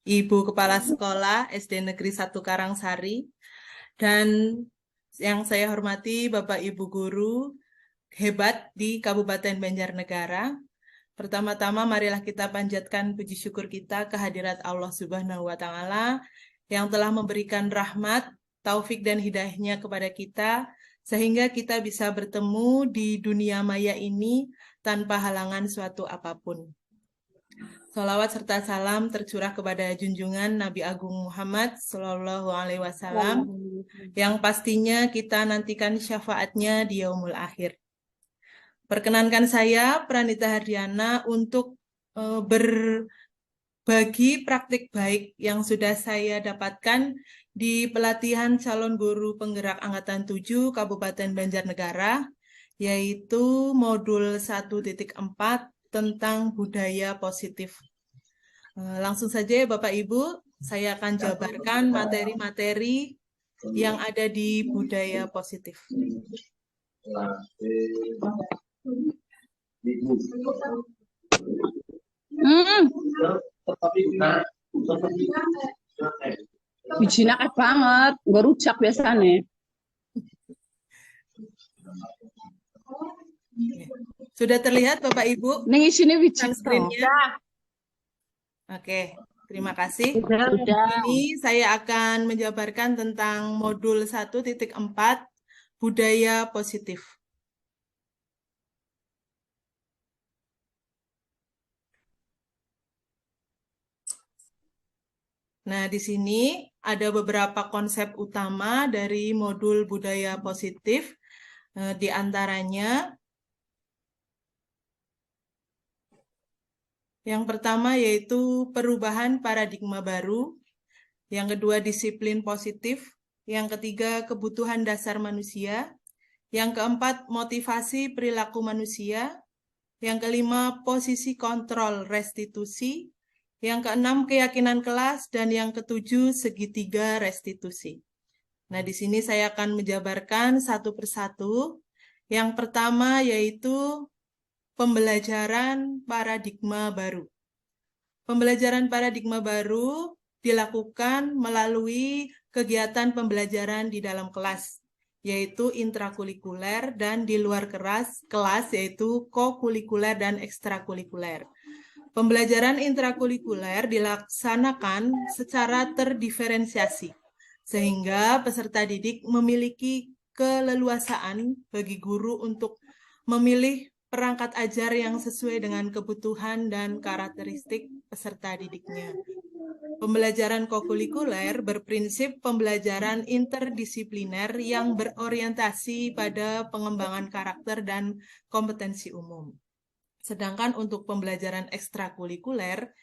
Ibu Kepala Sekolah SD Negeri 1 Karangsari, dan yang saya hormati Bapak Ibu Guru hebat di Kabupaten Banjarnegara. Pertama-tama marilah kita panjatkan puji syukur kita kehadirat Allah Subhanahu wa Ta'ala yang telah memberikan rahmat, taufik dan hidayahnya kepada kita sehingga kita bisa bertemu di dunia maya ini tanpa halangan suatu apapun. Salawat serta salam tercurah kepada junjungan Nabi Agung Muhammad Sallallahu Alaihi Wasallam yang pastinya kita nantikan syafaatnya di yaumul akhir. Perkenankan saya, Pranita Hardiana, untuk berbagi praktik baik yang sudah saya dapatkan di pelatihan calon guru penggerak Angkatan 7 Kabupaten Banjarnegara, yaitu modul 1.4 tentang budaya positif. Langsung saja ya Bapak Ibu, saya akan jabarkan materi-materi yang ada di budaya positif. Bijinya akeh banget, gue rujak biasanya. Sudah terlihat Bapak Ibu? Ning isine wiji screen-nya. Oke, terima kasih. Ini saya akan menjabarkan tentang modul 1.4 budaya positif. Nah, di sini ada beberapa konsep utama dari modul budaya positif. Di antaranya, yang pertama yaitu perubahan paradigma baru, yang kedua disiplin positif, yang ketiga kebutuhan dasar manusia, yang keempat motivasi perilaku manusia, yang kelima posisi kontrol restitusi, yang keenam keyakinan kelas, dan yang ketujuh segitiga restitusi. Nah, di sini saya akan menjabarkan satu persatu. Yang pertama yaitu pembelajaran paradigma baru. Pembelajaran paradigma baru dilakukan melalui kegiatan pembelajaran di dalam kelas, yaitu intrakurikuler, dan di luar kelas yaitu kokurikuler dan ekstrakurikuler. Pembelajaran intrakurikuler dilaksanakan secara terdiferensiasi, sehingga peserta didik memiliki keleluasaan bagi guru untuk memilih perangkat ajar yang sesuai dengan kebutuhan dan karakteristik peserta didiknya. Pembelajaran kokurikuler berprinsip pembelajaran interdisipliner yang berorientasi pada pengembangan karakter dan kompetensi umum. Sedangkan untuk pembelajaran ekstrakurikuler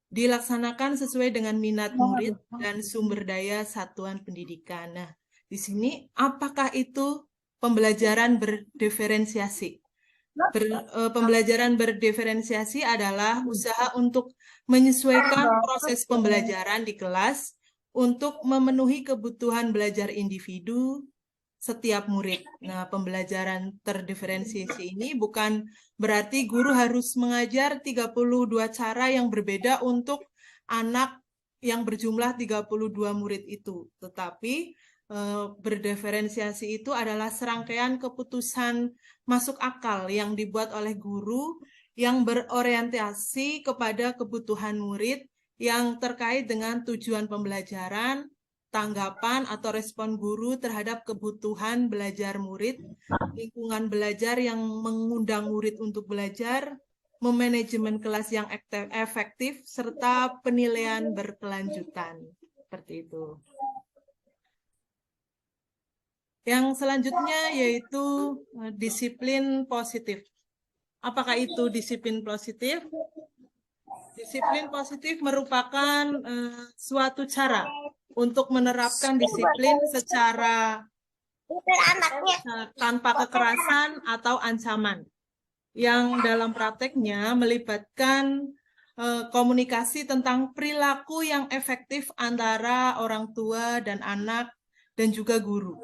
dilaksanakan sesuai dengan minat murid dan sumber daya satuan pendidikan. Nah, di sini apakah itu pembelajaran berdiferensiasi? Pembelajaran berdiferensiasi adalah usaha untuk menyesuaikan proses pembelajaran di kelas untuk memenuhi kebutuhan belajar individu setiap murid. Nah, pembelajaran terdiferensiasi ini bukan berarti guru harus mengajar 32 cara yang berbeda untuk anak yang berjumlah 32 murid itu, tetapi berdiferensiasi itu adalah serangkaian keputusan masuk akal yang dibuat oleh guru yang berorientasi kepada kebutuhan murid yang terkait dengan tujuan pembelajaran, tanggapan atau respon guru terhadap kebutuhan belajar murid, lingkungan belajar yang mengundang murid untuk belajar, memanajemen kelas yang efektif, serta penilaian berkelanjutan. Seperti itu. Yang selanjutnya yaitu disiplin positif. Apakah itu disiplin positif? Disiplin positif merupakan suatu cara untuk menerapkan disiplin secara tanpa kekerasan atau ancaman, yang dalam prakteknya melibatkan komunikasi tentang perilaku yang efektif antara orang tua dan anak dan juga guru.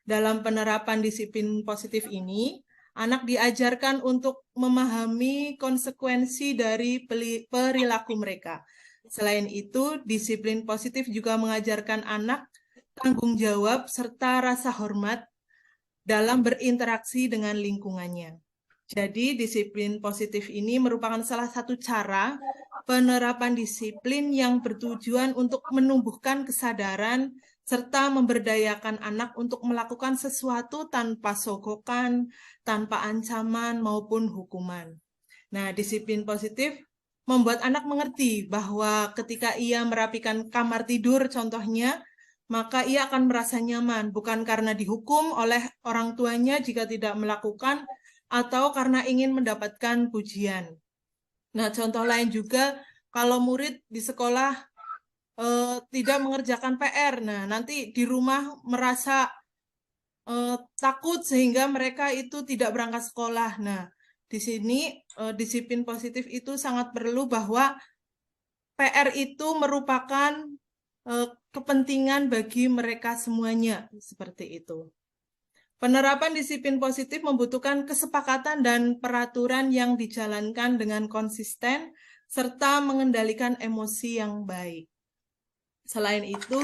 Dalam penerapan disiplin positif ini, anak diajarkan untuk memahami konsekuensi dari perilaku mereka, Selain itu, disiplin positif juga mengajarkan anak tanggung jawab serta rasa hormat dalam berinteraksi dengan lingkungannya. Jadi, disiplin positif ini merupakan salah satu cara penerapan disiplin yang bertujuan untuk menumbuhkan kesadaran serta memberdayakan anak untuk melakukan sesuatu tanpa sogokan, tanpa ancaman maupun hukuman. Nah, disiplin positif membuat anak mengerti bahwa ketika ia merapikan kamar tidur contohnya, maka ia akan merasa nyaman, bukan karena dihukum oleh orang tuanya jika tidak melakukan, atau karena ingin mendapatkan pujian. Nah, contoh lain juga, kalau murid di sekolah tidak mengerjakan PR, nah nanti di rumah merasa takut sehingga mereka itu tidak berangkat sekolah. Nah, di sini disiplin positif itu sangat perlu bahwa PR itu merupakan kepentingan bagi mereka semuanya, seperti itu. Penerapan disiplin positif membutuhkan kesepakatan dan peraturan yang dijalankan dengan konsisten serta mengendalikan emosi yang baik. Selain itu,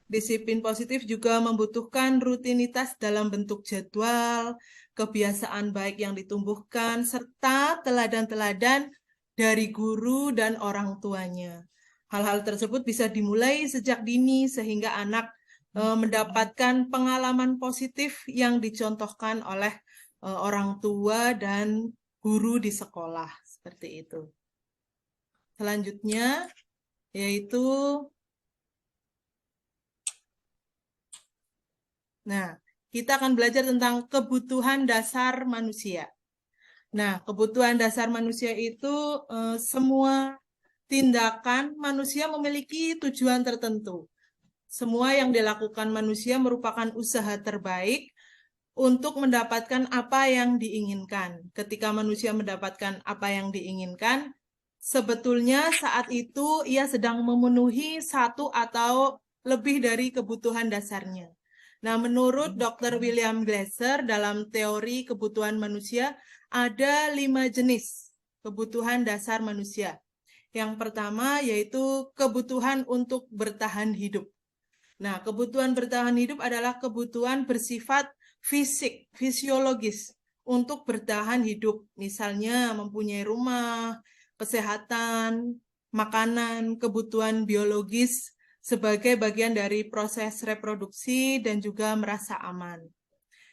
disiplin positif juga membutuhkan rutinitas dalam bentuk jadwal, kebiasaan baik yang ditumbuhkan, serta teladan-teladan dari guru dan orang tuanya. Hal-hal tersebut bisa dimulai sejak dini sehingga anak mendapatkan pengalaman positif yang dicontohkan oleh orang tua dan guru di sekolah. Seperti itu. Selanjutnya, yaitu kita akan belajar tentang kebutuhan dasar manusia. Nah, kebutuhan dasar manusia itu semua tindakan manusia memiliki tujuan tertentu. Semua yang dilakukan manusia merupakan usaha terbaik untuk mendapatkan apa yang diinginkan. Ketika manusia mendapatkan apa yang diinginkan, sebetulnya saat itu ia sedang memenuhi satu atau lebih dari kebutuhan dasarnya. Nah, menurut Dr. William Glasser dalam teori kebutuhan manusia, ada 5 jenis kebutuhan dasar manusia. Yang pertama yaitu kebutuhan untuk bertahan hidup. Nah, kebutuhan bertahan hidup adalah kebutuhan bersifat fisik, fisiologis untuk bertahan hidup. Misalnya mempunyai rumah, kesehatan, makanan, kebutuhan biologis sebagai bagian dari proses reproduksi dan juga merasa aman.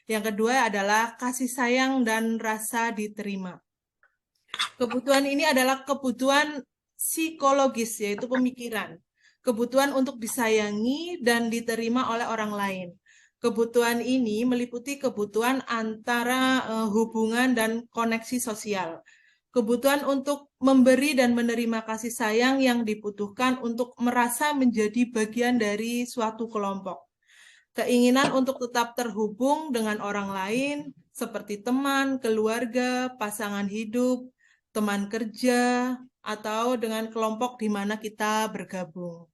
Yang kedua adalah kasih sayang dan rasa diterima. Kebutuhan ini adalah kebutuhan psikologis, yaitu pemikiran. Kebutuhan untuk disayangi dan diterima oleh orang lain. Kebutuhan ini meliputi kebutuhan antara hubungan dan koneksi sosial. Kebutuhan untuk memberi dan menerima kasih sayang yang dibutuhkan untuk merasa menjadi bagian dari suatu kelompok. Keinginan untuk tetap terhubung dengan orang lain, seperti teman, keluarga, pasangan hidup, teman kerja, atau dengan kelompok di mana kita bergabung.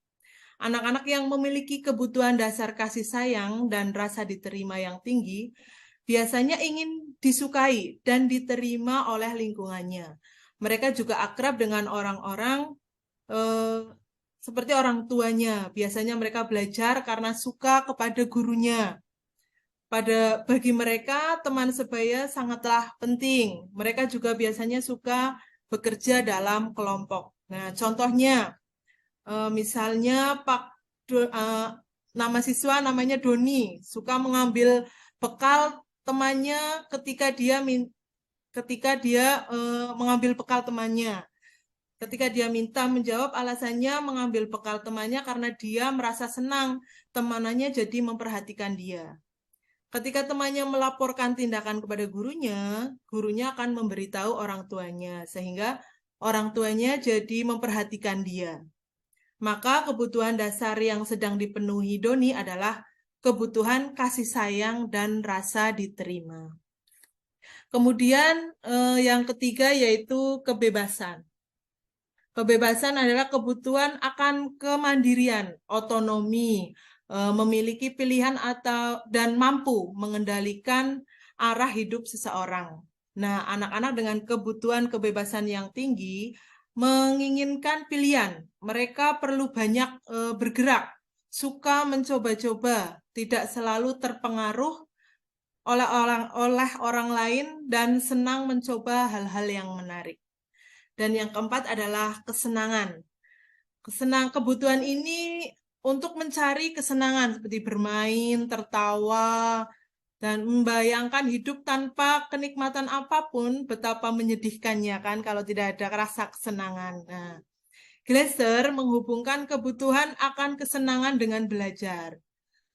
Anak-anak yang memiliki kebutuhan dasar kasih sayang dan rasa diterima yang tinggi biasanya ingin disukai dan diterima oleh lingkungannya. Mereka juga akrab dengan orang-orang seperti orang tuanya. Biasanya mereka belajar karena suka kepada gurunya. Bagi mereka, teman sebaya sangatlah penting. Mereka juga biasanya suka bekerja dalam kelompok. Nah, contohnya, misalnya nama siswa namanya Doni, suka mengambil bekal temannya ketika dia mengambil bekal temannya. Ketika dia minta menjawab, alasannya mengambil bekal temannya karena dia merasa senang temanannya jadi memperhatikan dia. Ketika temannya melaporkan tindakan kepada gurunya, gurunya akan memberitahu orang tuanya, sehingga orang tuanya jadi memperhatikan dia. Maka kebutuhan dasar yang sedang dipenuhi Doni adalah kebutuhan kasih sayang dan rasa diterima. Kemudian yang ketiga yaitu kebebasan. Kebebasan adalah kebutuhan akan kemandirian, otonomi, memiliki pilihan dan mampu mengendalikan arah hidup seseorang. Nah, anak-anak dengan kebutuhan kebebasan yang tinggi menginginkan pilihan. Mereka perlu banyak bergerak, suka mencoba-coba, tidak selalu terpengaruh oleh orang lain dan senang mencoba hal-hal yang menarik. Dan yang keempat adalah kesenangan. Kebutuhan ini untuk mencari kesenangan seperti bermain, tertawa, dan membayangkan hidup tanpa kenikmatan apapun, betapa menyedihkannya kan kalau tidak ada rasa kesenangan. Nah, Glasser menghubungkan kebutuhan akan kesenangan dengan belajar.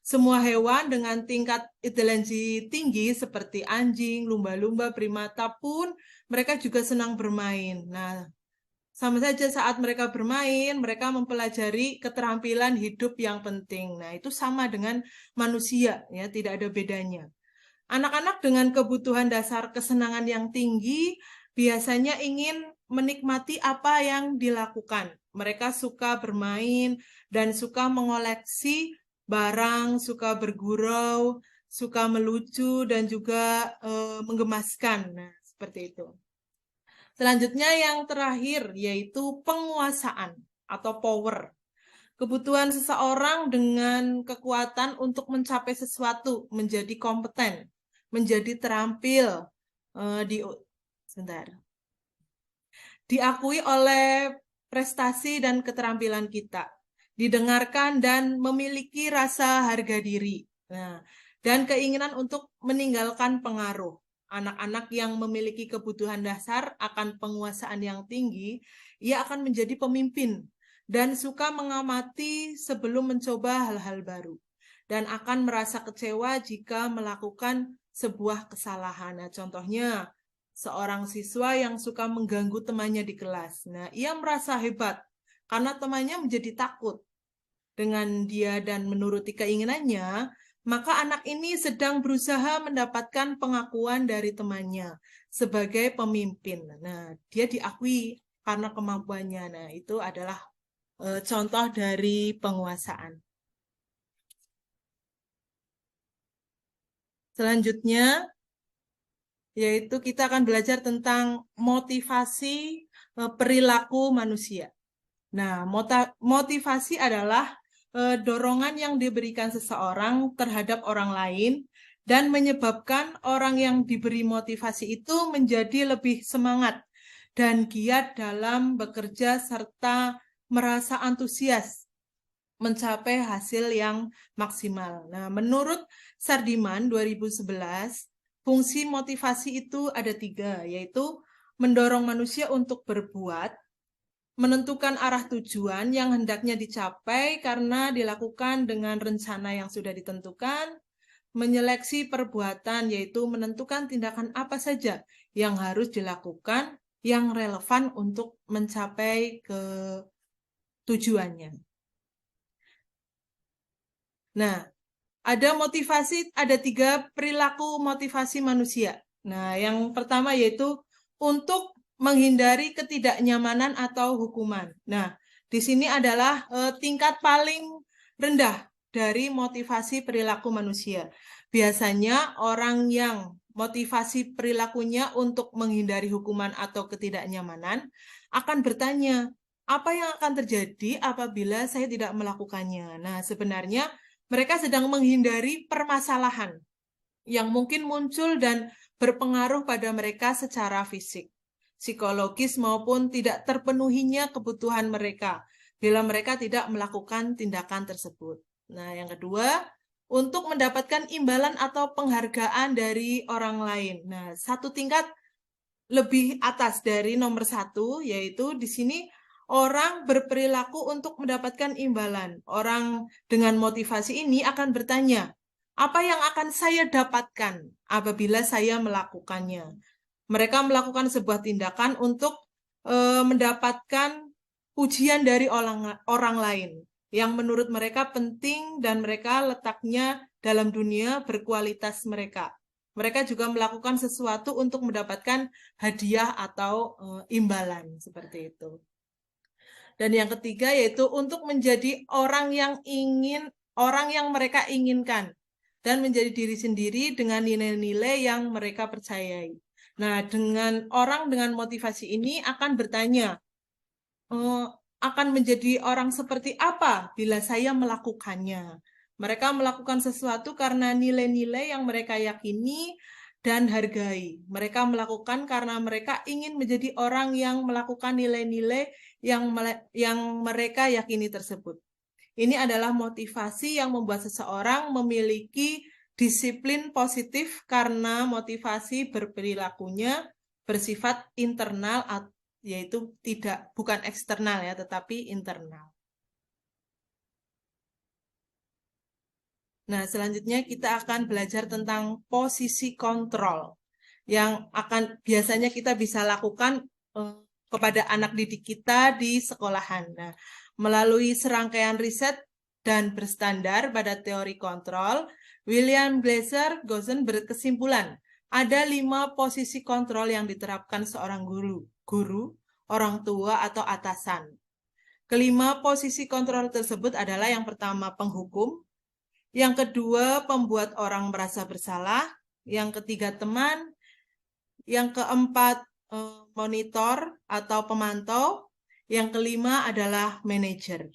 Semua hewan dengan tingkat intelijensi tinggi seperti anjing, lumba-lumba, primata pun mereka juga senang bermain. Nah, sama saja saat mereka bermain, mereka mempelajari keterampilan hidup yang penting. Nah, itu sama dengan manusia, ya, tidak ada bedanya. Anak-anak dengan kebutuhan dasar kesenangan yang tinggi biasanya ingin menikmati apa yang dilakukan. Mereka suka bermain dan suka mengoleksi barang, suka bergurau, suka melucu, dan juga menggemaskan. Nah, seperti itu. Selanjutnya yang terakhir yaitu penguasaan atau power. Kebutuhan seseorang dengan kekuatan untuk mencapai sesuatu, menjadi kompeten, menjadi terampil, sebentar, diakui oleh prestasi dan keterampilan kita, didengarkan dan memiliki rasa harga diri. Nah, dan keinginan untuk meninggalkan pengaruh. Anak-anak yang memiliki kebutuhan dasar akan penguasaan yang tinggi, ia akan menjadi pemimpin dan suka mengamati sebelum mencoba hal-hal baru, dan akan merasa kecewa jika melakukan sebuah kesalahan. Nah, contohnya, seorang siswa yang suka mengganggu temannya di kelas. Nah, ia merasa hebat karena temannya menjadi takut dengan dia dan menuruti keinginannya, maka anak ini sedang berusaha mendapatkan pengakuan dari temannya sebagai pemimpin. Nah, dia diakui karena kemampuannya. Nah, itu adalah contoh dari penguasaan. Selanjutnya, yaitu kita akan belajar tentang motivasi perilaku manusia. Nah, motivasi adalah dorongan yang diberikan seseorang terhadap orang lain dan menyebabkan orang yang diberi motivasi itu menjadi lebih semangat dan giat dalam bekerja serta merasa antusias mencapai hasil yang maksimal. Nah, menurut Sardiman 2011, fungsi motivasi itu ada 3, yaitu mendorong manusia untuk berbuat, menentukan arah tujuan yang hendaknya dicapai karena dilakukan dengan rencana yang sudah ditentukan, menyeleksi perbuatan, yaitu menentukan tindakan apa saja yang harus dilakukan yang relevan untuk mencapai ke tujuannya. Nah, ada 3 perilaku motivasi manusia. Nah, yang pertama yaitu untuk menghindari ketidaknyamanan atau hukuman. Nah, di sini adalah tingkat paling rendah dari motivasi perilaku manusia. Biasanya orang yang motivasi perilakunya untuk menghindari hukuman atau ketidaknyamanan akan bertanya, apa yang akan terjadi apabila saya tidak melakukannya? Nah, sebenarnya mereka sedang menghindari permasalahan yang mungkin muncul dan berpengaruh pada mereka secara fisik, psikologis maupun tidak terpenuhinya kebutuhan mereka bila mereka tidak melakukan tindakan tersebut. Nah, yang kedua, untuk mendapatkan imbalan atau penghargaan dari orang lain. Nah, satu tingkat lebih atas dari nomor 1, yaitu di sini orang berperilaku untuk mendapatkan imbalan. Orang dengan motivasi ini akan bertanya, apa yang akan saya dapatkan apabila saya melakukannya? Mereka melakukan sebuah tindakan untuk mendapatkan pujian dari orang lain yang menurut mereka penting dan mereka letaknya dalam dunia berkualitas mereka. Mereka juga melakukan sesuatu untuk mendapatkan hadiah atau imbalan seperti itu. Dan yang ketiga yaitu untuk menjadi orang yang mereka inginkan dan menjadi diri sendiri dengan nilai-nilai yang mereka percayai. Nah, dengan orang dengan motivasi ini akan bertanya, akan menjadi orang seperti apa bila saya melakukannya. Mereka melakukan sesuatu karena nilai-nilai yang mereka yakini dan hargai. Mereka melakukan karena mereka ingin menjadi orang yang melakukan nilai-nilai yang mereka yakini tersebut. Ini adalah motivasi yang membuat seseorang memiliki disiplin positif karena motivasi berperilakunya bersifat internal, yaitu bukan eksternal ya, tetapi internal. Nah, selanjutnya kita akan belajar tentang posisi kontrol yang biasanya kita bisa lakukan kepada anak didik kita di sekolahan. Nah, melalui serangkaian riset dan berstandar pada teori kontrol, William Blazer Gosen berkesimpulan ada 5 posisi kontrol yang diterapkan seorang guru, orang tua, atau atasan. Kelima posisi kontrol tersebut adalah yang pertama penghukum, yang kedua pembuat orang merasa bersalah, yang ketiga teman, yang keempat monitor atau pemantau, yang kelima adalah manajer.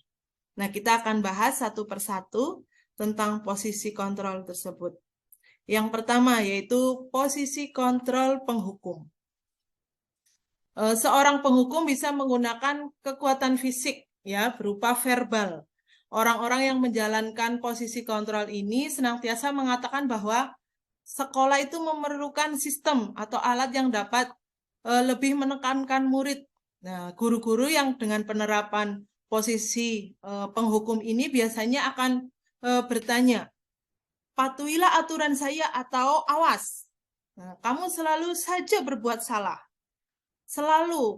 Nah, kita akan bahas satu persatu tentang posisi kontrol tersebut. Yang pertama yaitu posisi kontrol penghukum. Seorang penghukum bisa menggunakan kekuatan fisik ya berupa verbal. Orang-orang yang menjalankan posisi kontrol ini senantiasa mengatakan bahwa sekolah itu memerlukan sistem atau alat yang dapat lebih menekankan murid. Nah, guru-guru yang dengan penerapan posisi penghukum ini biasanya akan bertanya, patuhilah aturan saya atau awas. Nah, kamu selalu saja berbuat salah.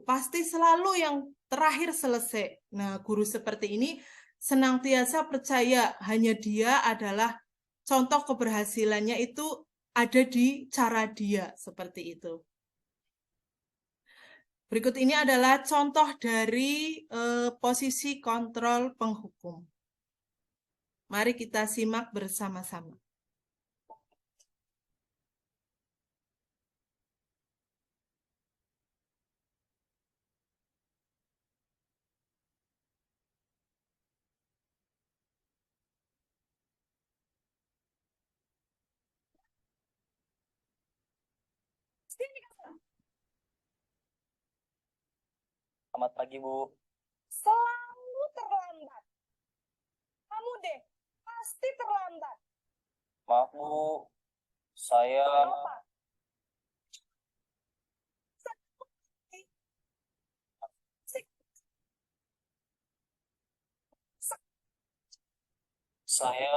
Pasti selalu yang terakhir selesai. Nah, guru seperti ini senantiasa percaya hanya dia adalah contoh keberhasilannya itu ada di cara dia, seperti itu. Berikut ini adalah contoh dari posisi kontrol penghukum. Mari kita simak bersama-sama. Selamat pagi, Bu. Selalu terlambat. Kamu deh, pasti terlambat. Maaf, Bu. Saya Kenapa? saya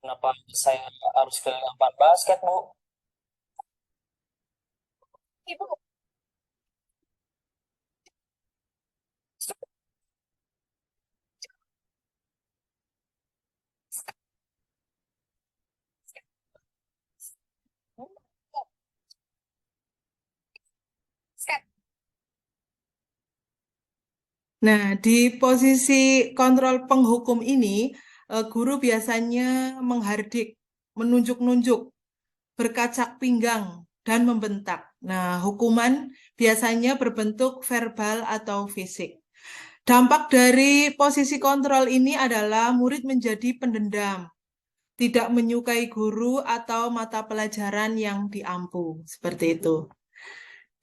kenapa saya harus ke lapangan basket, Bu? Ibu, Nah, di posisi kontrol penghukum ini, guru biasanya menghardik, menunjuk-nunjuk, berkacak pinggang, dan membentak. Nah, hukuman biasanya berbentuk verbal atau fisik. Dampak dari posisi kontrol ini adalah murid menjadi pendendam, tidak menyukai guru atau mata pelajaran yang diampu, seperti itu.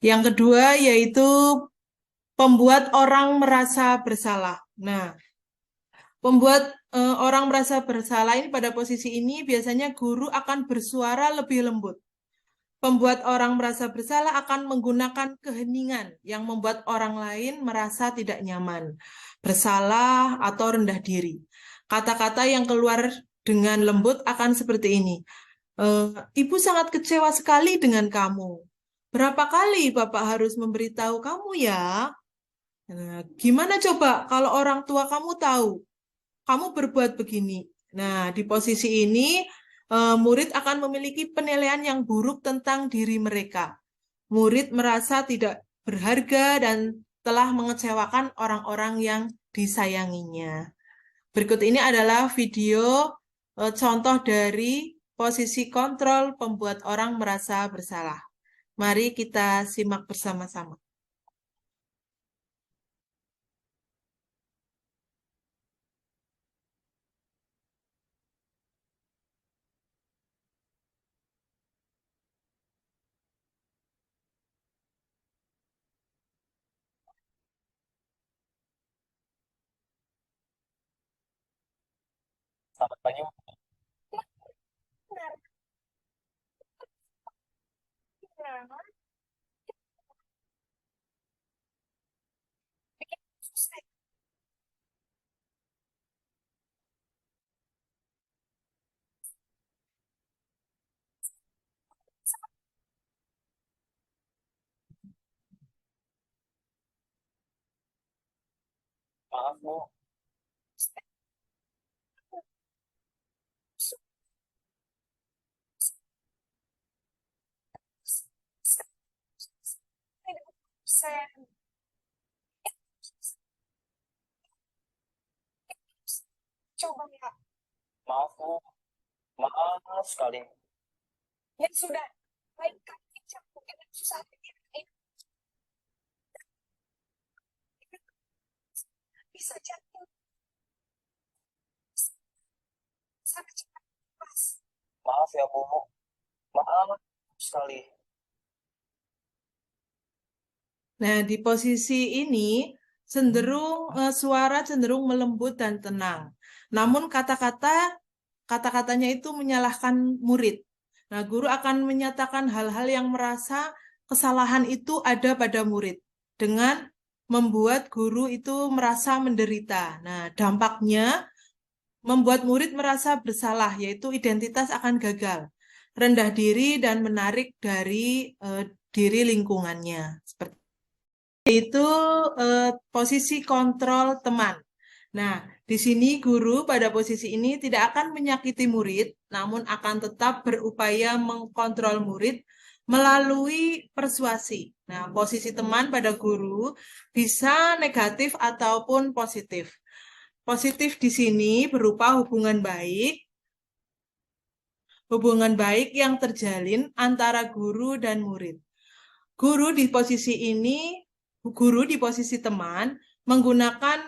Yang kedua yaitu pembuat orang merasa bersalah. Nah, pembuat orang merasa bersalah ini pada posisi ini biasanya guru akan bersuara lebih lembut. Pembuat orang merasa bersalah akan menggunakan keheningan yang membuat orang lain merasa tidak nyaman, bersalah, atau rendah diri. Kata-kata yang keluar dengan lembut akan seperti ini. Ibu sangat kecewa sekali dengan kamu. Berapa kali Bapak harus memberitahu kamu ya? Nah, gimana coba kalau orang tua kamu tahu kamu berbuat begini? Nah, di posisi ini murid akan memiliki penilaian yang buruk tentang diri mereka. Murid merasa tidak berharga dan telah mengecewakan orang-orang yang disayanginya. Berikut ini adalah video contoh dari posisi kontrol pembuat orang merasa bersalah. Mari kita simak bersama-sama. Selamat pagi, Bu. Benar. Benar. Bikin susah. Maaf, Bu. Saya coba ya. Maaf, Bu. Maaf sekali. Ya sudah, baikkan kecap mungkin susah ini bisa jatuh sangat cepat pas. Maaf ya, Bu. Maaf sekali. Nah, di posisi ini suara cenderung melembut dan tenang. Namun kata-katanya itu menyalahkan murid. Nah, guru akan menyatakan hal-hal yang merasa kesalahan itu ada pada murid dengan membuat guru itu merasa menderita. Nah, dampaknya membuat murid merasa bersalah, yaitu identitas akan gagal, rendah diri dan menarik dari diri lingkungannya. Seperti itu posisi kontrol teman. Nah, di sini guru pada posisi ini tidak akan menyakiti murid, namun akan tetap berupaya mengkontrol murid melalui persuasi. Nah, posisi teman pada guru bisa negatif ataupun positif. Positif di sini berupa hubungan baik yang terjalin antara guru dan murid. Guru di posisi teman menggunakan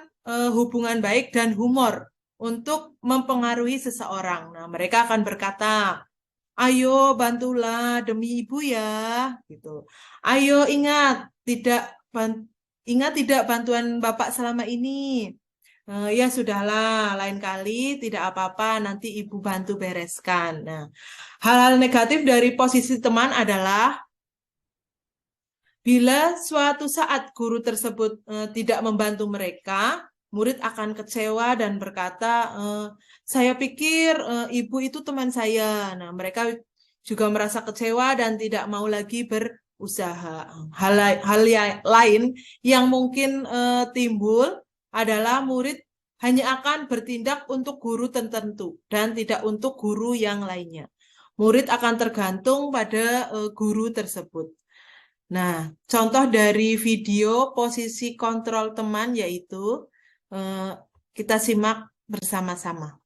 hubungan baik dan humor untuk mempengaruhi seseorang. Nah, mereka akan berkata, "Ayo bantulah demi ibu ya," gitu. "Ayo ingat tidak bantuan Bapak selama ini. Ya sudahlah, lain kali tidak apa-apa, nanti ibu bantu bereskan." Nah, hal-hal negatif dari posisi teman adalah bila suatu saat guru tersebut tidak membantu mereka, murid akan kecewa dan berkata, "Saya pikir ibu itu teman saya." Nah, mereka juga merasa kecewa dan tidak mau lagi berusaha. Lain yang mungkin timbul adalah murid hanya akan bertindak untuk guru tertentu dan tidak untuk guru yang lainnya. Murid akan tergantung pada guru tersebut. Nah, contoh dari video posisi kontrol teman yaitu eh, kita simak bersama-sama.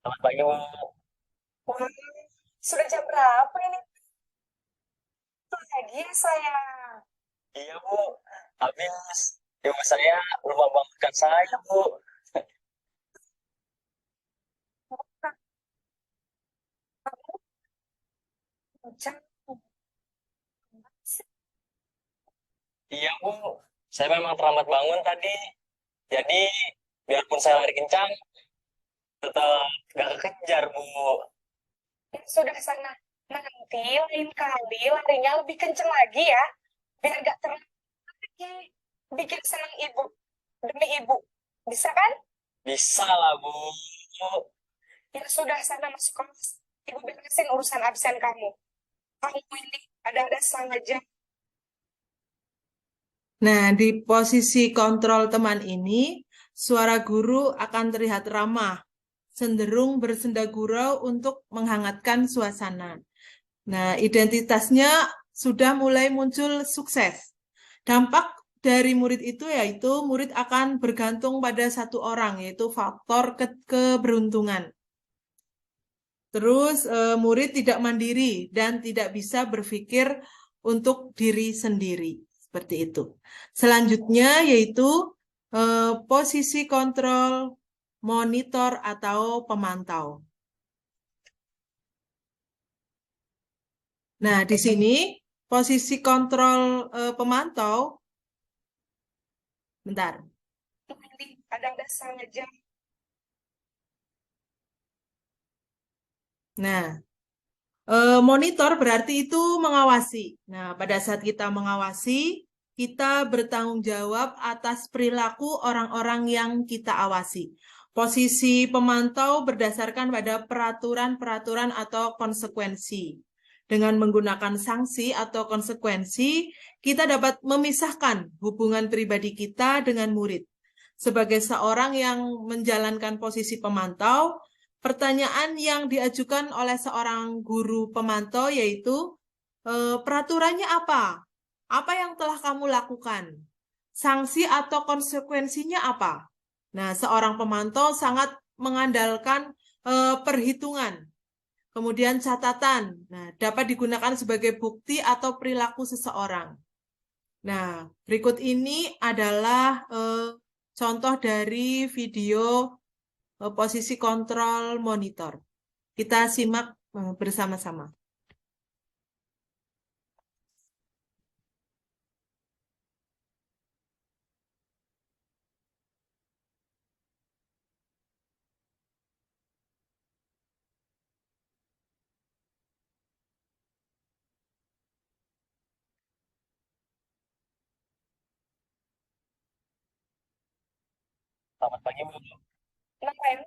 Selamat pagi, Bu. Wah, sudah jam berapa ini? Tuh lagi ya saya. Iya, Bu. Habis ibu saya lupa bangunkan saya, Bu. Jam Iya, Bu. Saya memang terlambat bangun tadi. Jadi, biarpun saya lari kencang, tetap gak kekejar, Bu. ya sudah sana. Nanti lain kali larinya lebih kenceng lagi ya. Biar gak terlambat lagi. Bikin senang ibu. Demi ibu. Bisa kan? Bisa lah, Bu. Ya sudah sana masuk kelas. Ibu beresin urusan absen kamu. Kamu ini ada ada-ada saja. Nah, di posisi kontrol teman ini, suara guru akan terlihat ramah, cenderung bersenda gurau untuk menghangatkan suasana. Nah, identitasnya sudah mulai muncul sukses. Dampak dari murid itu yaitu murid akan bergantung pada satu orang, yaitu faktor keberuntungan. Terus murid tidak mandiri dan tidak bisa berpikir untuk diri sendiri. Seperti itu. Selanjutnya yaitu posisi kontrol monitor atau pemantau. Nah, di sini posisi kontrol pemantau, bentar. Ada-ada saja. Nah, monitor berarti itu mengawasi. Nah, pada saat kita mengawasi, kita bertanggung jawab atas perilaku orang-orang yang kita awasi. Posisi pemantau berdasarkan pada peraturan-peraturan atau konsekuensi. Dengan menggunakan sanksi atau konsekuensi, kita dapat memisahkan hubungan pribadi kita dengan murid. Sebagai seorang yang menjalankan posisi pemantau, pertanyaan yang diajukan oleh seorang guru pemantau yaitu, peraturannya apa? Apa yang telah kamu lakukan? Sanksi atau konsekuensinya apa? Nah, seorang pemantau sangat mengandalkan perhitungan, kemudian catatan. Nah, dapat digunakan sebagai bukti atau perilaku seseorang. Nah, berikut ini adalah contoh dari video posisi kontrol monitor. Kita simak bersama-sama. Selamat pagi, Bu. Nah, Ren,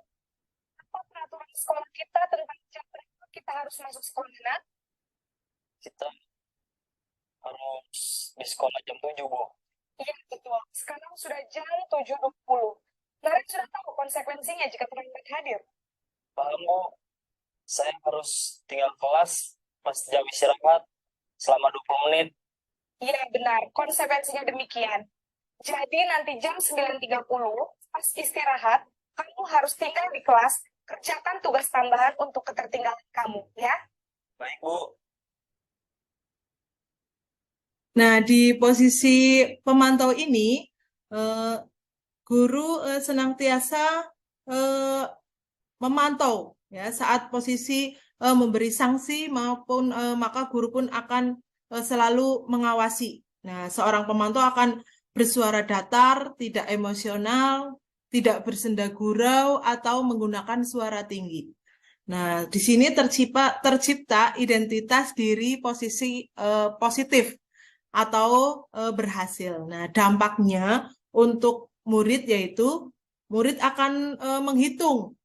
apa peraturan sekolah kita tentang jam berapa kita harus masuk sekolah, nak? Kita harus di sekolah jam 7, Bu. Iya, betul. Sekarang sudah jam 7.20. Nah, Ren sudah tahu konsekuensinya jika terlambat hadir. Paham, Bu? Saya harus tinggal kelas pas jam istirahat selama 20 menit. Iya, benar. Konsekuensinya demikian. Jadi nanti jam 9.30, pas istirahat, kamu harus tinggal di kelas, kerjakan tugas tambahan untuk ketertinggalan kamu, ya? Baik, Bu. Nah, di posisi pemantau ini, guru senantiasa memantau ya saat posisi memberi sanksi maupun maka guru pun akan selalu mengawasi. Nah, seorang pemantau akan bersuara datar, tidak emosional, tidak bersenda gurau atau menggunakan suara tinggi. Nah, di sini tercipta identitas diri posisi positif atau berhasil. Nah, dampaknya untuk murid yaitu murid akan menghitung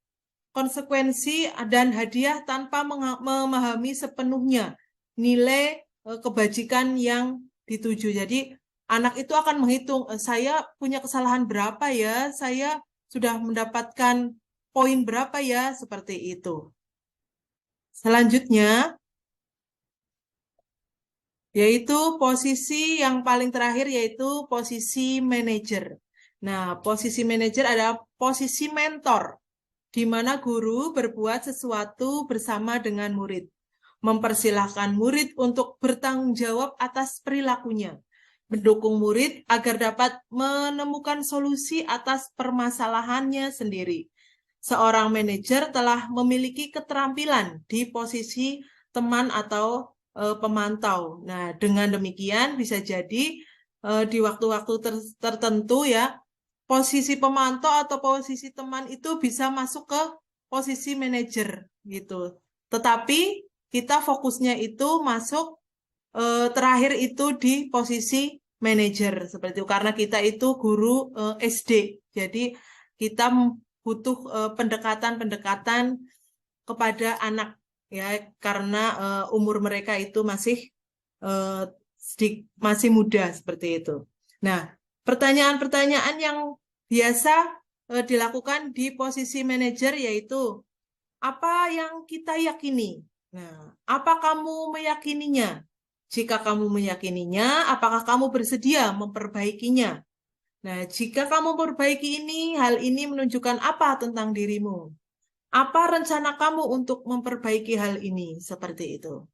konsekuensi dan hadiah tanpa memahami sepenuhnya nilai kebajikan yang dituju. Jadi anak itu akan menghitung, saya punya kesalahan berapa ya, saya sudah mendapatkan poin berapa ya, seperti itu. Selanjutnya, yaitu posisi yang paling terakhir yaitu posisi manajer. Nah, posisi manajer adalah posisi mentor, di mana guru berbuat sesuatu bersama dengan murid, mempersilahkan murid untuk bertanggung jawab atas perilakunya, mendukung murid agar dapat menemukan solusi atas permasalahannya sendiri. Seorang manajer telah memiliki keterampilan di posisi teman atau pemantau. Nah, dengan demikian bisa jadi di waktu-waktu tertentu ya, posisi pemantau atau posisi teman itu bisa masuk ke posisi manajer gitu. Tetapi kita fokusnya itu masuk terakhir itu di posisi manajer seperti itu karena kita itu guru SD. Jadi kita butuh pendekatan kepada anak ya karena umur mereka itu masih masih muda seperti itu. Nah, pertanyaan-pertanyaan yang biasa dilakukan di posisi manajer yaitu apa yang kita yakini. Nah, apa kamu meyakininya? Jika kamu meyakininya, apakah kamu bersedia memperbaikinya? Nah, jika kamu memperbaiki ini, hal ini menunjukkan apa tentang dirimu? Apa rencana kamu untuk memperbaiki hal ini? Seperti itu.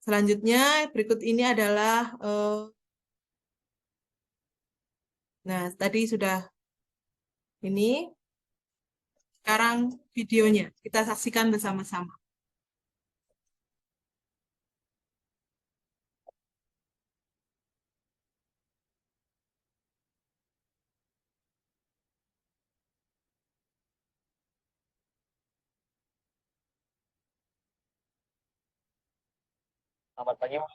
Selanjutnya, berikut ini adalah, nah, tadi sudah ini. Sekarang videonya, kita saksikan bersama-sama. Selamat pagi, Bu.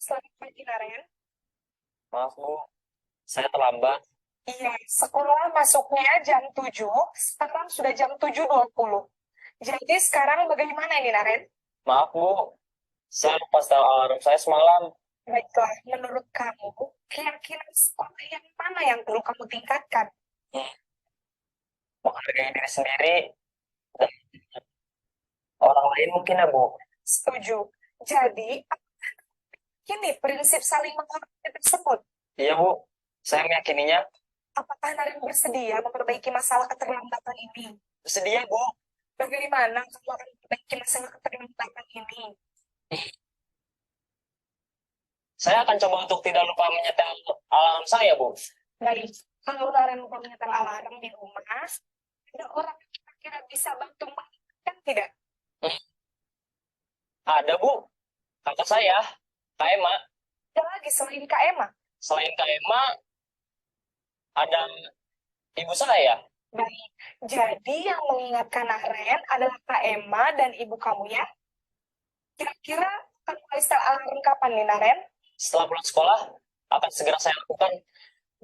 Selamat pagi, Naren. Maaf, Bu. Saya terlambat. Iya, sekolah masuknya jam 7, sekarang sudah jam 7.20. Jadi sekarang bagaimana ini, Naren? Maaf, Bu. Saya lupa setel alarm saya semalam. Baiklah, menurut kamu, keyakinan sekolah yang mana yang perlu kamu tingkatkan? Menghargai diri sendiri dan orang lain mungkin ya, Bu. Setuju. Jadi, ini prinsip saling menghormati tersebut. Iya, Bu. Saya meyakininya. Apakah Naren bersedia memperbaiki masalah keterlambatan ini? Bersedia, Bu. Bagaimana kamu akan memperbaiki masalah keterlambatan ini? Saya akan coba untuk tidak lupa menyetel alarm saya, Bu. Baik, kalau Naren lupa menyetel alarm di rumah, ada orang yang kira-kira bisa bantu mengingatkan tidak? Ada, Bu. Kakak saya, Kak Emma. Ada lagi selain Kak Emma. Selain Kak Emma, ada ibu saya. Baik, jadi yang mengingatkan Naren adalah Kak Emma dan ibu kamu ya. Kira-kira kamu mulai setel alarm kapan nih, Naren? Setelah pulang sekolah, akan segera saya lakukan.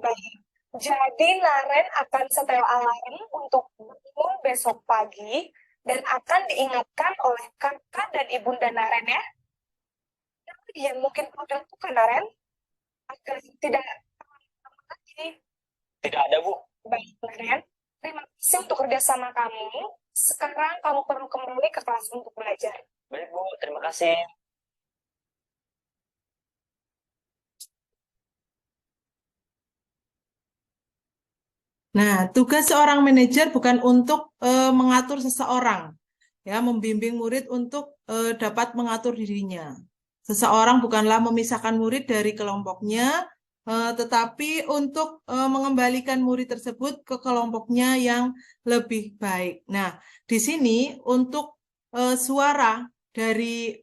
Baik, jadi Naren akan setel alarm untuk bangun besok pagi dan akan diingatkan oleh kakak dan ibunda Naren ya. Yang mungkin perlu dilakukan, Naren, agar tidak lagi. Tidak ada, Bu. Baik, Naren. Terima kasih untuk kerjasama kamu. Sekarang kamu perlu kembali ke kelas untuk belajar. Baik, Bu. Terima kasih. Nah, tugas seorang manajer bukan untuk mengatur seseorang, ya, membimbing murid untuk dapat mengatur dirinya. Seseorang bukanlah memisahkan murid dari kelompoknya, tetapi untuk mengembalikan murid tersebut ke kelompoknya yang lebih baik. Nah, di sini untuk suara dari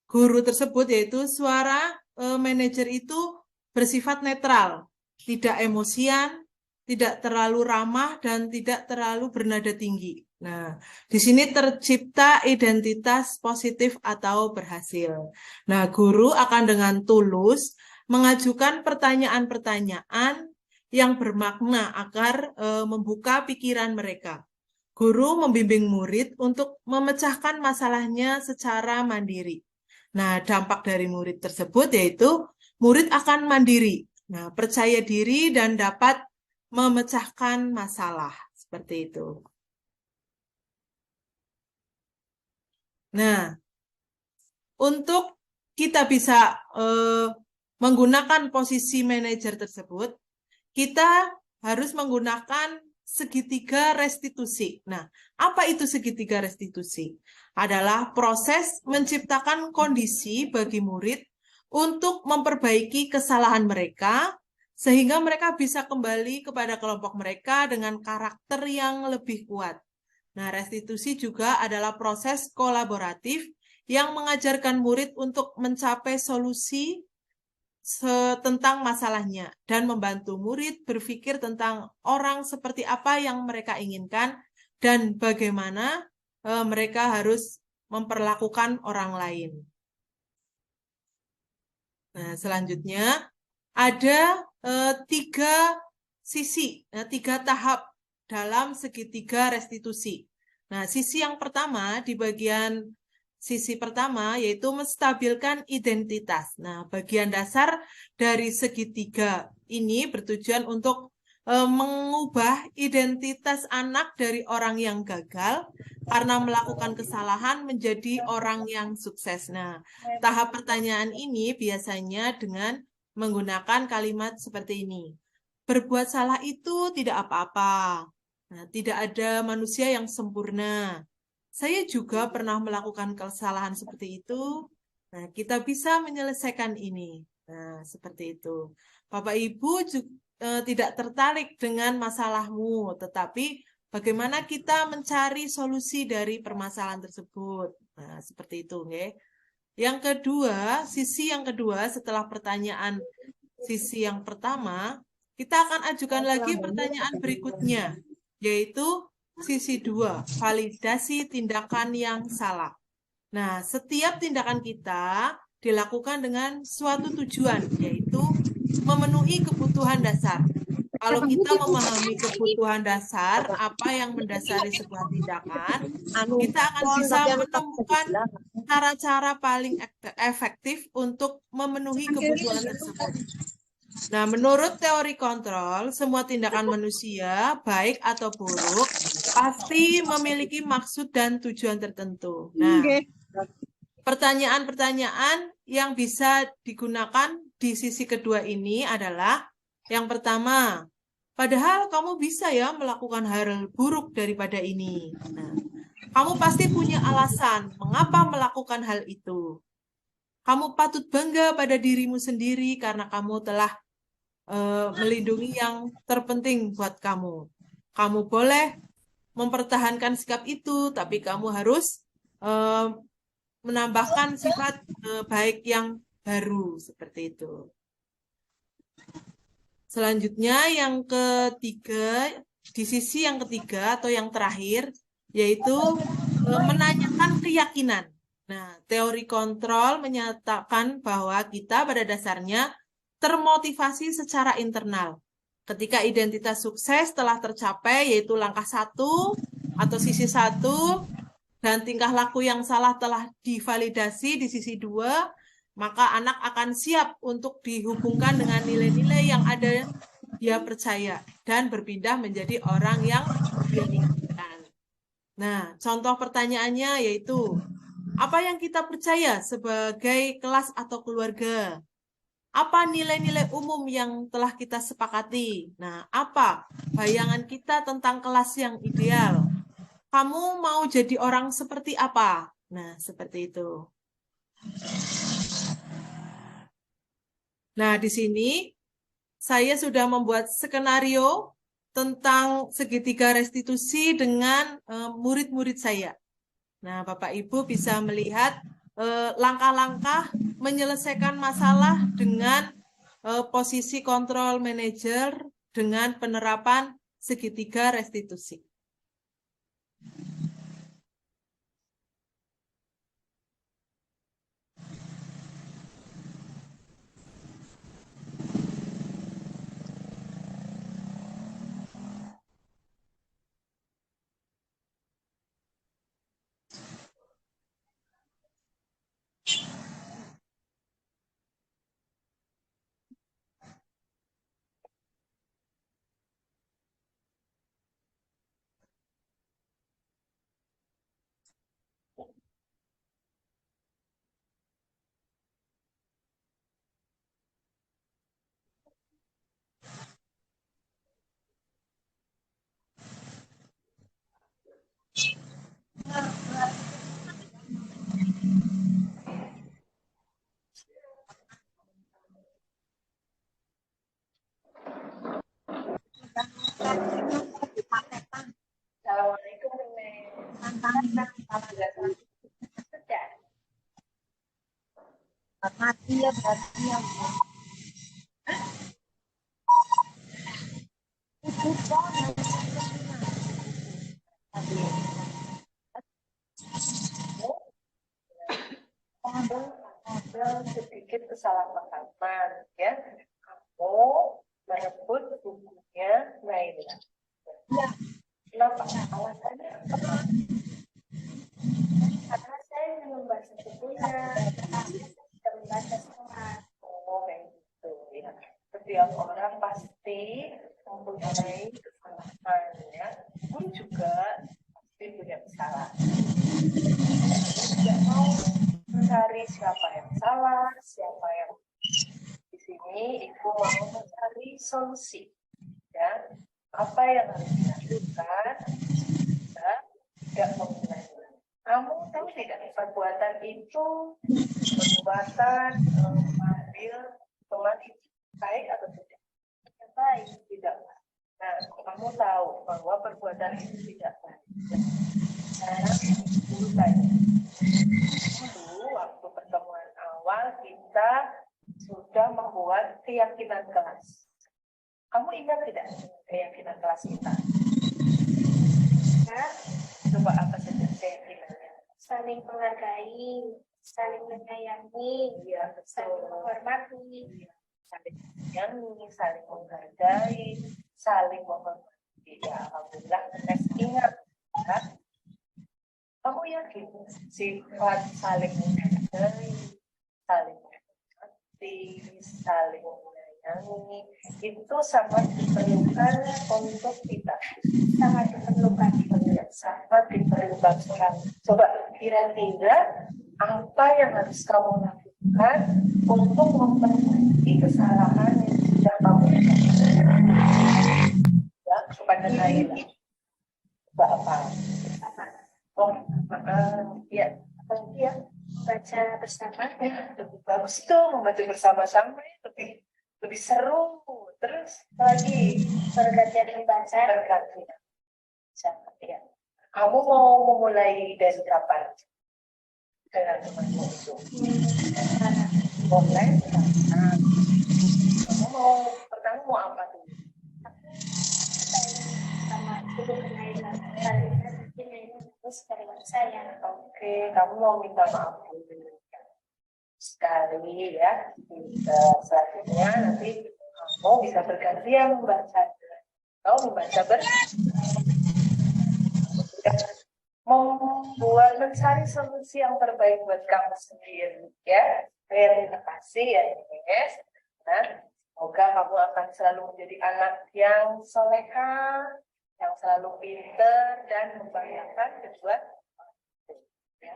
guru tersebut, yaitu suara manajer itu bersifat netral, tidak emosian, tidak terlalu ramah, dan tidak terlalu bernada tinggi. Nah, di sini tercipta identitas positif atau berhasil. Nah, guru akan dengan tulus mengajukan pertanyaan-pertanyaan yang bermakna agar membuka pikiran mereka. Guru membimbing murid untuk memecahkan masalahnya secara mandiri. Nah, dampak dari murid tersebut yaitu murid akan mandiri. Nah, percaya diri dan dapat memecahkan masalah. Seperti itu. Nah, untuk kita bisa menggunakan posisi manajer tersebut, kita harus menggunakan segitiga restitusi. Nah, apa itu segitiga restitusi? Adalah proses menciptakan kondisi bagi murid untuk memperbaiki kesalahan mereka, sehingga mereka bisa kembali kepada kelompok mereka dengan karakter yang lebih kuat. Nah, restitusi juga adalah proses kolaboratif yang mengajarkan murid untuk mencapai solusi tentang masalahnya dan membantu murid berpikir tentang orang seperti apa yang mereka inginkan dan bagaimana mereka harus memperlakukan orang lain. Nah, selanjutnya ada 3 sisi, 3 tahap dalam segitiga restitusi. Nah, sisi yang pertama di bagian sisi pertama yaitu menstabilkan identitas. Nah, bagian dasar dari segitiga ini bertujuan untuk mengubah identitas anak dari orang yang gagal karena melakukan kesalahan menjadi orang yang sukses. Nah, tahap pertanyaan ini biasanya dengan menggunakan kalimat seperti ini. Berbuat salah itu tidak apa-apa. Nah, tidak ada manusia yang sempurna. Saya juga pernah melakukan kesalahan seperti itu. Nah, kita bisa menyelesaikan ini. Nah, seperti itu. Bapak Ibu tidak tertarik dengan masalahmu, tetapi bagaimana kita mencari solusi dari permasalahan tersebut. Nah, seperti itu, nggih. Yang kedua, sisi yang kedua setelah pertanyaan sisi yang pertama, kita akan ajukan lagi pertanyaan berikutnya, yaitu sisi 2, validasi tindakan yang salah. Nah, setiap tindakan kita dilakukan dengan suatu tujuan, yaitu memenuhi kebutuhan dasar. Kalau kita memahami kebutuhan dasar, apa yang mendasari sebuah tindakan, kita akan bisa menemukan cara-cara paling efektif untuk memenuhi kebutuhan tersebut. Nah, menurut teori kontrol, semua tindakan manusia, baik atau buruk, pasti memiliki maksud dan tujuan tertentu. Nah, pertanyaan-pertanyaan yang bisa digunakan di sisi kedua ini adalah yang pertama, padahal kamu bisa ya melakukan hal buruk daripada ini. Nah, kamu pasti punya alasan mengapa melakukan hal itu. Kamu patut bangga pada dirimu sendiri karena kamu telah melindungi yang terpenting buat kamu. Kamu boleh mempertahankan sikap itu, tapi kamu harus menambahkan sifat baik yang baru, seperti itu. Selanjutnya yang ketiga, di sisi yang ketiga atau yang terakhir, yaitu menanyakan keyakinan. Nah, teori kontrol menyatakan bahwa kita pada dasarnya termotivasi secara internal. Ketika identitas sukses telah tercapai, yaitu langkah 1 atau sisi 1, dan tingkah laku yang salah telah divalidasi di sisi 2, maka anak akan siap untuk dihubungkan dengan nilai-nilai yang ada dia percaya dan berpindah menjadi orang yang dia inginkan. Nah, contoh pertanyaannya yaitu, apa yang kita percaya sebagai kelas atau keluarga? Apa nilai-nilai umum yang telah kita sepakati? Nah, apa bayangan kita tentang kelas yang ideal? Kamu mau jadi orang seperti apa? Nah, seperti itu. Nah, di sini saya sudah membuat skenario tentang segitiga restitusi dengan murid-murid saya. Nah, Bapak Ibu bisa melihat langkah-langkah menyelesaikan masalah dengan posisi kontrol manajer dengan penerapan segitiga restitusi. Assalamualaikum, Mati ya berarti ya. ada sedikit kesalahpahaman ya. Kamu merebut bukunya Naila. Ya. Kenapa? Alasannya apa? Karena saya ingin membaca Kita membaca semua. Oh, kayak gitu ya. Setiap orang pasti mempunyai kesalahan ya. Guru juga pasti punya kesalahan. Tidak mau mencari siapa yang salah, siapa yang di sini ibu mau mencari solusi ya. Apa yang harus dilakukan kita tidak mengulangi. Kamu tahu tidak perbuatan itu perbuatan mengambil teman itu baik atau tidak? Baik, tidak. Nah, kamu tahu bahwa perbuatan itu tidak baik. Sekarang dulu tanya. Dulu waktu pertemuan awal kita sudah membuat keyakinan kelas. Kamu ingat tidak keyakinan kelas kita? Ya, Coba apa saja keyakinannya? saling menghargai, saling menyayangi, Iya, saling betul. menghormati. Saling menyayangi, saling menghargai, saling menghormati. Ya, alhamdulillah, next ingat. Ya. Kamu yakin sifat saling menghargai, saling menghormati, saling menyayangi itu sangat diperlukan untuk kita. Sangat diperlukan. Sangat diperlukan sekali. Coba kira-kira apa yang harus kamu lakukan untuk memperbaiki kesalahan yang sudah kamu lakukan? Ya, kepada Naila. Coba apa? Oh, ya, apa ya? Baca bersama. Ya, lebih bagus itu membaca bersama-sama ya, lebih seru. Terus lagi Bergantian membaca. bergantian. Ya. Kamu mau memulai dari kapan dengan temanmu itu? Boleh. Nah, kamu pertama mau apa tuh? Sama ibu Naila. Kalian mungkin Naila terus dari saya. Oke, kamu mau minta maaf dulu sekali ya. Selanjutnya nanti kamu bisa bergantian membaca. Kamu membaca membuat mencari solusi yang terbaik buat kamu sendiri ya. Terima kasih ya Ines. Nah, semoga kamu akan selalu menjadi anak yang soleha, yang selalu pinter dan membanggakan kedua orang tua, ya.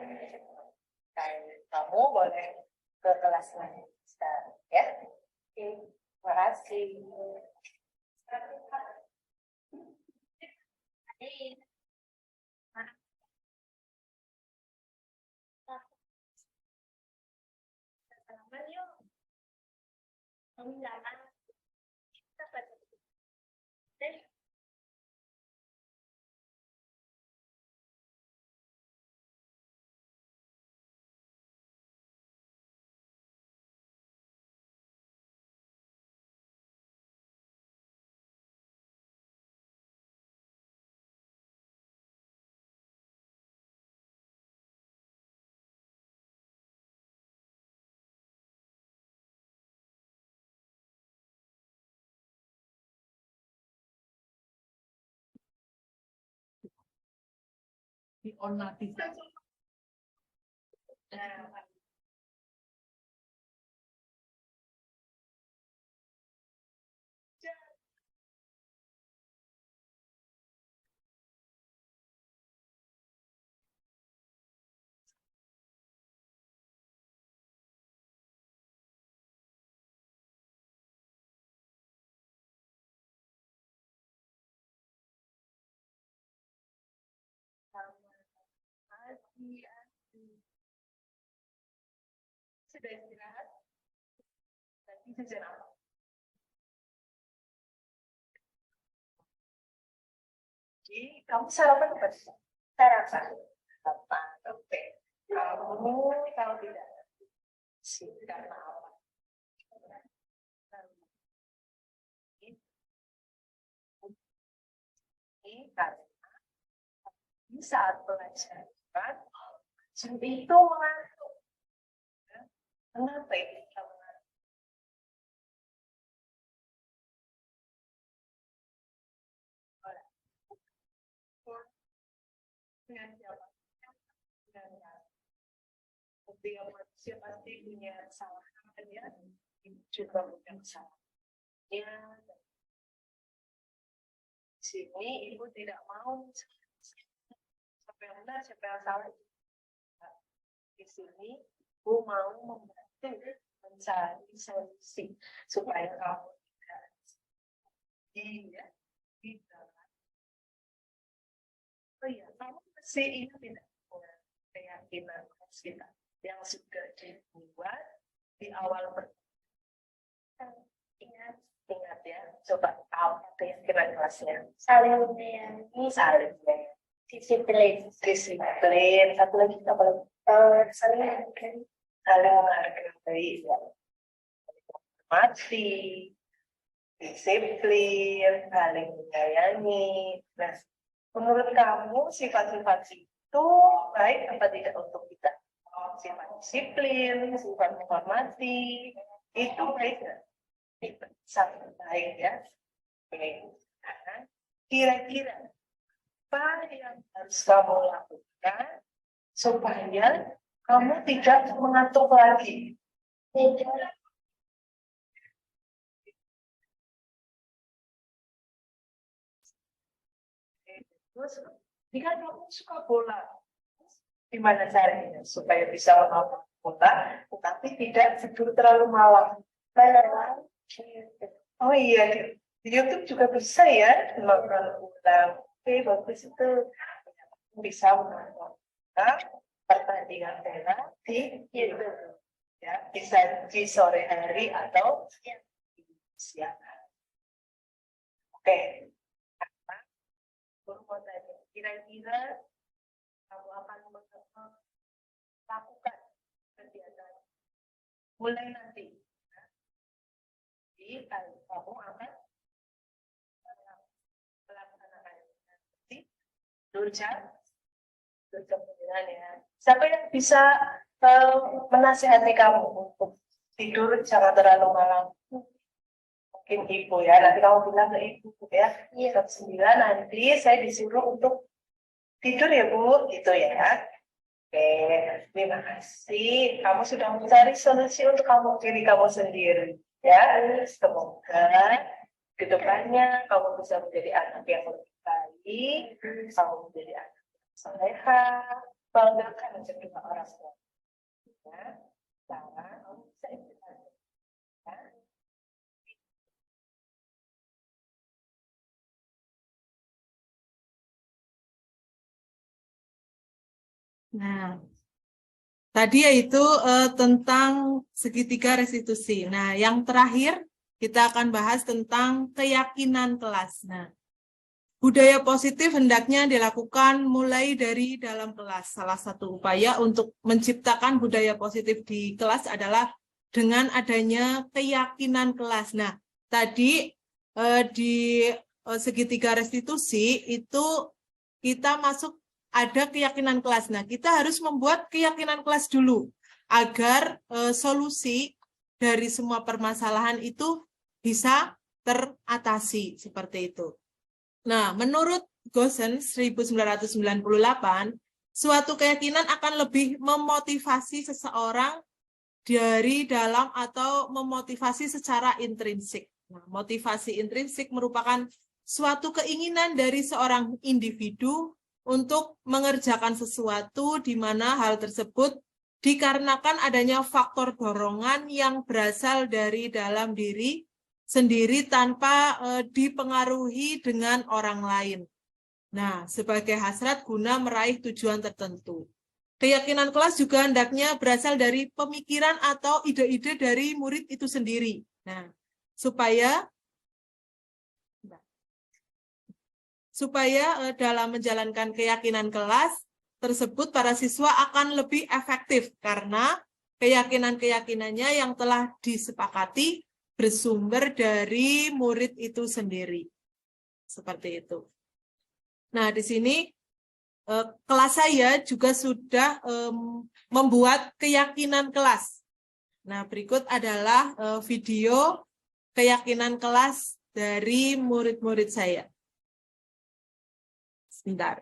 Dan kamu boleh ke kelas lain sekarang ya. Oke, terima kasih. Salaman yuk. Kamu lama. Kita baca. Deh. Sudah istirahat? Nanti jajan apa? Jadi, kamu sarapan apa? Sarapan. Apa? Oke. Kamu kalau tidak sih karena apa? Ini karena di saat pelajaran itu mengantuk. Kenapa ini kamu mengantuk? Dengan siapa? Dengan siapa? Setiap manusia pasti punya kesalahan ya, ibu juga punya kesalahan. Ya, di sini ibu tidak mau siapa yang benar, siapa yang salah. Di sini ibu mau membantu mencari solusi supaya kamu tidak ya, tidak. Oh iya, kamu masih ingat tidak dengan keyakinan kita yang sudah dibuat di awal pertemuan? Ingat ya, coba apa keyakinan kelasnya? Saling menyayangi, Saling menyayangi, disiplin, disiplin, satu lagi apa lagi? saling menghargai. Saling menghargai, ya. Mati, disiplin, saling menyayangi. Nah, menurut kamu sifat-sifat itu baik apa tidak untuk kita? Sifat disiplin, sifat menghormati, itu baik nggak? Sangat baik ya. Oke. Nah, kira-kira apa yang harus kamu lakukan supaya kamu tidak mengantuk lagi? Tidak. Terus, jika kamu suka bola, gimana caranya supaya bisa menonton bola, tetapi tidak tidur terlalu malam? Menelan. Oh iya, di YouTube juga bisa ya nonton ulang. Oke, bagus itu. Bisa menonton pertandingan bola di YouTube. Ya, bisa di sore hari atau di siang hari. Oke. Guru mau tanya, kira-kira kamu akan melakukan kegiatan mulai nanti. Jadi kamu akan melaksanakan nanti jam 9 ya. Siapa yang bisa menasihati kamu untuk tidur jangan terlalu malam? Mungkin ibu ya, nanti kamu bilang ke ibu ya, jam 9 nanti saya disuruh untuk tidur ya Bu, gitu ya. Oke, terima kasih. Kamu sudah mencari solusi untuk diri kamu sendiri. Ya, semoga kedepannya kamu bisa menjadi anak yang lebih baik, kamu menjadi anak yang soleha, banggakan kedua orang tua. Ya, cara kamu bisa istirahat. Ya. Nah, tadi yaitu tentang segitiga restitusi. Nah, yang terakhir kita akan bahas tentang keyakinan kelas. Nah, budaya positif hendaknya dilakukan mulai dari dalam kelas. Salah satu upaya untuk menciptakan budaya positif di kelas adalah dengan adanya keyakinan kelas. Nah, tadi di segitiga restitusi itu kita masuk ada keyakinan kelas. Nah, kita harus membuat keyakinan kelas dulu agar solusi dari semua permasalahan itu bisa teratasi seperti itu. Nah, menurut Gosen 1998, suatu keyakinan akan lebih memotivasi seseorang dari dalam atau memotivasi secara intrinsik. Nah, motivasi intrinsik merupakan suatu keinginan dari seorang individu untuk mengerjakan sesuatu di mana hal tersebut dikarenakan adanya faktor dorongan yang berasal dari dalam diri sendiri tanpa dipengaruhi dengan orang lain. Nah, sebagai hasrat guna meraih tujuan tertentu. Keyakinan kelas juga hendaknya berasal dari pemikiran atau ide-ide dari murid itu sendiri. Nah, supaya dalam menjalankan keyakinan kelas tersebut para siswa akan lebih efektif karena keyakinan-keyakinannya yang telah disepakati bersumber dari murid itu sendiri. Seperti itu. Nah, di sini kelas saya juga sudah membuat keyakinan kelas. Nah, berikut adalah video keyakinan kelas dari murid-murid saya. Sebentar.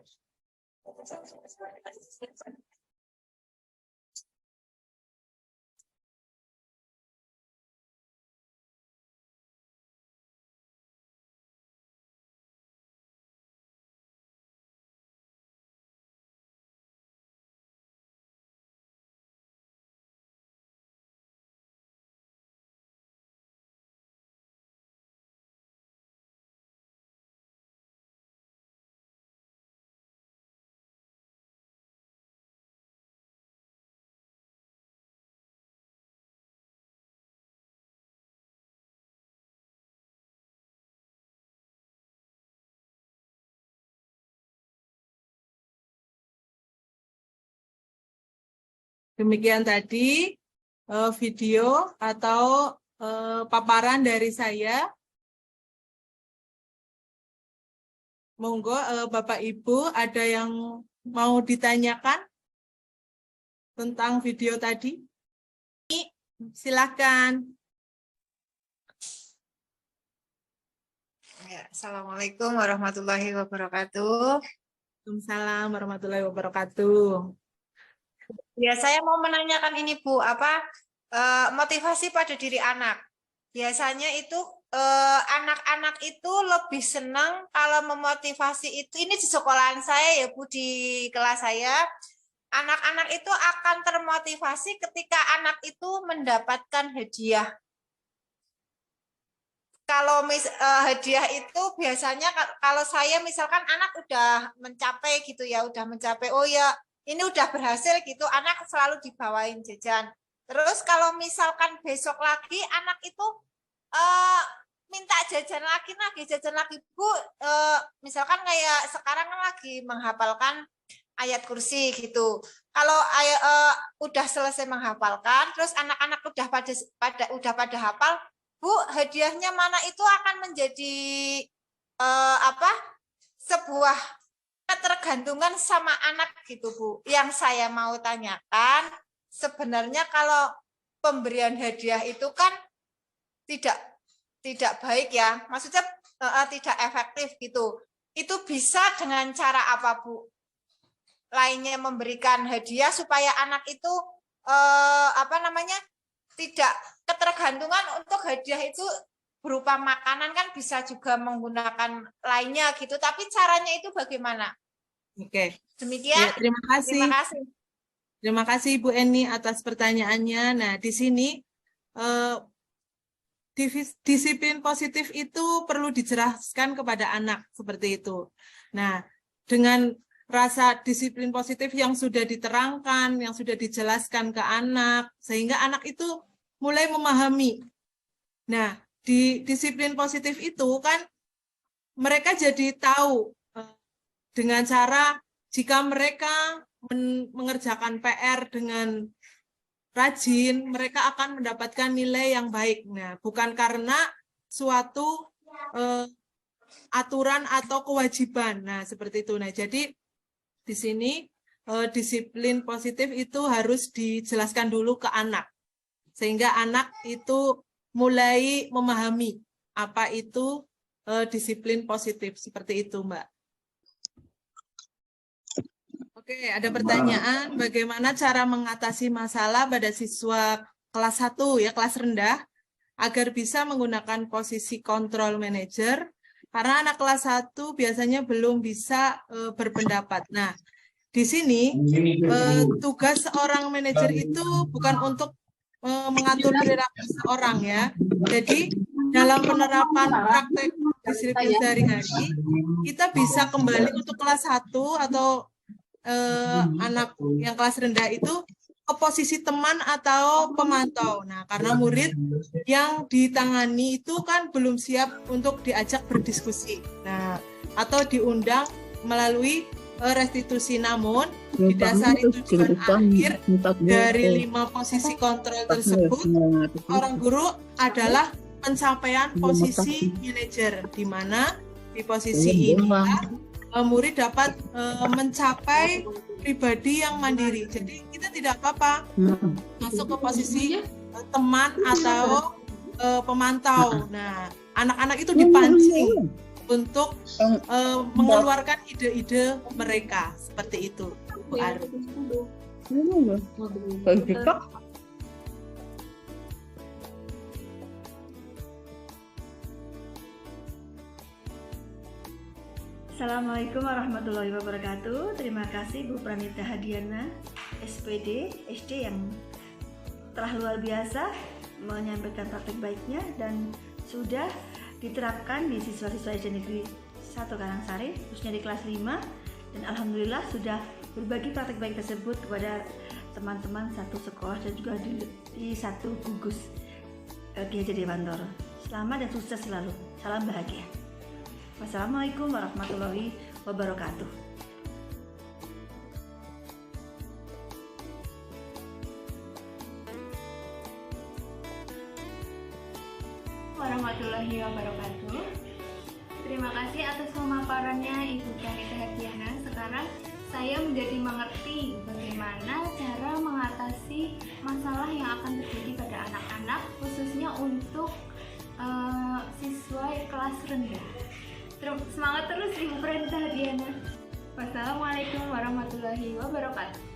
Demikian tadi video atau paparan dari saya. Monggo Bapak Ibu ada yang mau ditanyakan tentang video tadi? Silakan. Ya, Assalamualaikum warahmatullahi wabarakatuh. Waalaikumsalam warahmatullahi wabarakatuh. Ya, saya mau menanyakan ini Bu, motivasi pada diri anak. Biasanya itu anak-anak itu lebih senang kalau memotivasi itu. Ini di sekolahan saya ya Bu, di kelas saya. Anak-anak itu akan termotivasi ketika anak itu mendapatkan hadiah. Kalau hadiah itu biasanya kalau saya misalkan anak udah mencapai gitu ya, udah mencapai, oh ya ini udah berhasil gitu, anak selalu dibawain jajan. Terus kalau misalkan besok lagi anak itu minta jajan lagi Bu, misalkan kayak sekarang kan lagi menghafalkan ayat kursi gitu. Kalau udah selesai menghafalkan, terus anak-anak udah pada hafal, Bu, hadiahnya mana itu akan menjadi sebuah ketergantungan sama anak gitu Bu. Yang saya mau tanyakan, sebenarnya kalau pemberian hadiah itu kan tidak baik ya, maksudnya tidak efektif gitu. Itu bisa dengan cara apa Bu? Lainnya memberikan hadiah supaya anak itu tidak ketergantungan untuk hadiah itu berupa makanan, kan bisa juga menggunakan lainnya gitu, tapi caranya itu bagaimana? Oke. Demikian. Ya, terima kasih. Terima kasih. Terima kasih Ibu Eni atas pertanyaannya. Nah, di sini disiplin positif itu perlu dijelaskan kepada anak seperti itu. Nah, dengan rasa disiplin positif yang sudah diterangkan, yang sudah dijelaskan ke anak, sehingga anak itu mulai memahami. Nah, di disiplin positif itu kan mereka jadi tahu dengan cara jika mereka mengerjakan PR dengan rajin, mereka akan mendapatkan nilai yang baik. Nah, bukan karena suatu aturan atau kewajiban. Nah, seperti itu. Nah, jadi di sini disiplin positif itu harus dijelaskan dulu ke anak, sehingga anak itu mulai memahami apa itu disiplin positif. Seperti itu, Mbak. Oke, ada pertanyaan, bagaimana cara mengatasi masalah pada siswa kelas 1 ya, kelas rendah, agar bisa menggunakan posisi control manager, karena anak kelas 1 biasanya belum bisa berpendapat. Nah, di sini tugas seorang manajer itu bukan untuk mengatur perilaku seseorang ya. Jadi dalam penerapan praktek disiplin sehari-hari, kita bisa kembali untuk kelas 1 atau anak yang kelas rendah itu ke posisi teman atau pemantau. Nah, karena murid yang ditangani itu kan belum siap untuk diajak berdiskusi. Nah, atau diundang melalui restitusi. Namun, didasari tujuan akhir dari 5 posisi kontrol tersebut, orang guru adalah pencapaian posisi manajer, di mana di posisi inilah murid dapat mencapai pribadi yang mandiri. Jadi kita tidak apa-apa masuk ke posisi teman atau pemantau. Nah, anak-anak itu dipancing untuk mengeluarkan ide-ide mereka seperti itu, Bu Ari. Assalamualaikum warahmatullahi wabarakatuh. Terima kasih Bu Pranita Hadiana, SPD, SD yang telah luar biasa menyampaikan praktek baiknya dan sudah diterapkan di siswa-siswa SD Negeri 1 Karangsari, khususnya di kelas 5, dan alhamdulillah sudah berbagi praktek baik tersebut kepada teman-teman satu sekolah dan juga di satu gugus Kiai Haji Dewantoro. Selamat dan sukses selalu. Salam bahagia. Wassalamualaikum warahmatullahi wabarakatuh. warahmatullahi wabarakatuh. Terima kasih atas pemaparannya Ibu Pranita Hadiana. Sekarang saya menjadi mengerti bagaimana cara mengatasi masalah yang akan terjadi pada anak-anak, khususnya untuk siswa kelas rendah. Semangat terus Ibu Pranita Hadiana. Wassalamualaikum warahmatullahi wabarakatuh.